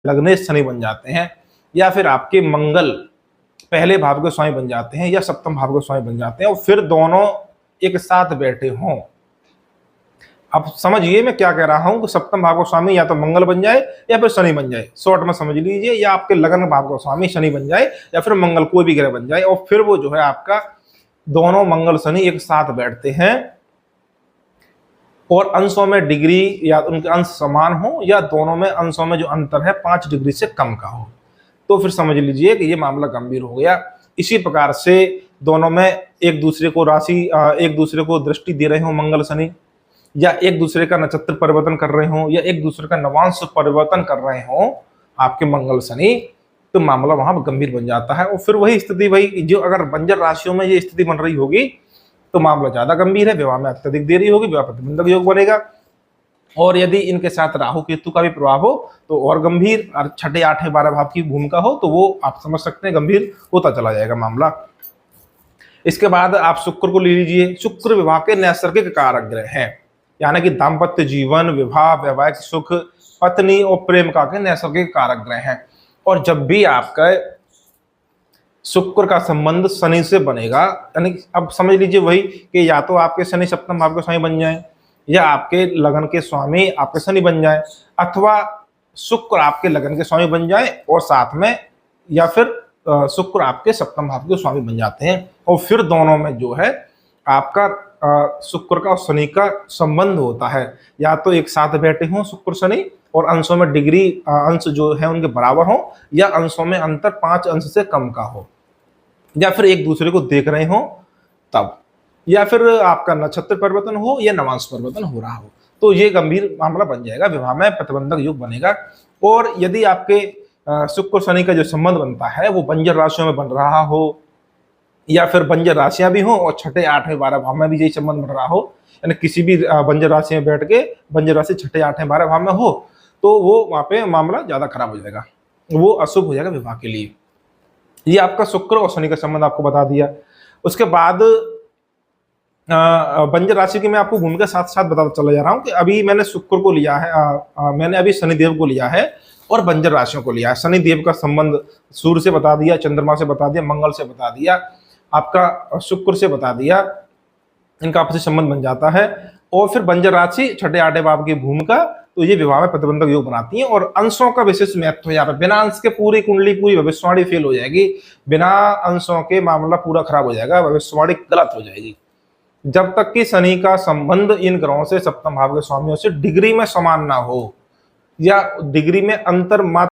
लग्नेश शनि बन जाते हैं, या फिर आपके मंगल पहले भाव के स्वामी बन जाते हैं या सप्तम भाव के स्वामी बन जाते हैं और फिर दोनों एक साथ बैठे हों। अब समझिए मैं क्या कह रहा हूं कि सप्तम भाव का स्वामी या तो मंगल बन जाए या फिर शनि बन जाए, शॉर्ट में समझ लीजिए, या आपके लगन भाव का स्वामी शनि बन जाए या फिर मंगल, कोई भी ग्रह बन जाए, और फिर वो जो है आपका दोनों मंगल शनि एक साथ बैठते हैं और अंशों में डिग्री या उनके अंश समान हो या दोनों में अंशों में जो अंतर है 5 डिग्री से कम का हो, तो फिर समझ लीजिए कि ये मामला गंभीर हो गया। इसी प्रकार से दोनों में एक दूसरे को राशि, एक दूसरे को दृष्टि दे रहे हो मंगल शनि, या एक दूसरे का नक्षत्र परिवर्तन कर रहे हो, या एक दूसरे का नवांश परिवर्तन कर रहे हो आपके मंगल शनि, तो मामला वहां गंभीर बन जाता है। और फिर वही स्थिति, वही जो अगर बंजर राशियों में ये स्थिति बन रही होगी तो मामला ज्यादा गंभीर है, विवाह में अत्यधिक देरी होगी, विवाह प्रतिबंधक योग बनेगा। और यदि इनके साथ राहु केतु का भी प्रभाव हो तो और गंभीर, और 6, 8, 12 भाव की भूमिका हो तो वो आप समझ सकते हैं गंभीर होता चला जाएगा मामला। इसके बाद आप शुक्र को ले लीजिए। शुक्र विवाह के नैसर्गिक कारक ग्रह हैं, यानी कि दाम्पत्य जीवन, विवाह, वैवाहिक सुख, पत्नी और प्रेम का के नैसर्गिक कारक ग्रह हैं। और जब भी आपका शुक्र का संबंध शनि से बनेगा, यानी अब समझ लीजिए वही कि या तो आपके शनि सप्तम भाव के स्वामी बन जाए, या आपके लगन के स्वामी आपके शनि बन जाए, अथवा शुक्र आपके लगन के स्वामी बन जाए और साथ में, या फिर शुक्र आपके सप्तम भाव के स्वामी बन जाते हैं, और फिर दोनों में जो है आपका शुक्र का और शनि का संबंध होता है, या तो एक साथ बैठे हों शुक्र शनि और अंशों में डिग्री अंश जो है उनके बराबर हो, या अंशों में अंतर 5 अंश से कम का हो, या फिर एक दूसरे को देख रहे हो तब, या फिर आपका नक्षत्र परिवर्तन हो या नवांश परिवर्तन हो रहा हो, तो ये गंभीर मामला बन जाएगा, विवाह में प्रतिबंधक योग बनेगा। और यदि आपके शुक्र शनि का जो संबंध बनता है वो बंजर राशियों में बन रहा हो, या फिर बंजर राशियां भी हो और 6, 8, 12 भाव में भी यही संबंध बन रहा हो, यानी किसी भी बंजर राशि में बैठ के बंजर राशि 6, 8, 12 भाव में हो, तो वो वहां पे मामला ज्यादा खराब हो जाएगा, वो अशुभ हो जाएगा विवाह के लिए। ये आपका शुक्र और शनि का संबंध आपको बता दिया। उसके बाद बंजर राशि की मैं आपको भूमिका साथ साथ बताता चला जा रहा हूं कि अभी मैंने शुक्र को लिया है, मैंने अभी शनिदेव को लिया है और बंजर राशियों को लिया है। शनिदेव का संबंध सूर्य से बता दिया, चंद्रमा से बता दिया, मंगल से बता दिया, आपका शुक्र से बता दिया, इनका आपसी संबंध बन जाता है। और फिर बंजर राशि 6, 8 भाव की भूमिका, तो ये विवाह में प्रतिबंधक योग बनाती है। और अंशों का विशेष महत्व है यहाँ पे, बिना अंश के पूरी कुंडली, पूरी भविष्यवाणी फेल हो जाएगी, बिना अंशों के मामला पूरा खराब हो जाएगा, भविष्यवाणी गलत हो जाएगी। जब तक कि शनि का संबंध इन ग्रहों से सप्तम भाव के स्वामियों से डिग्री में समान ना हो या डिग्री में अंतर मात्र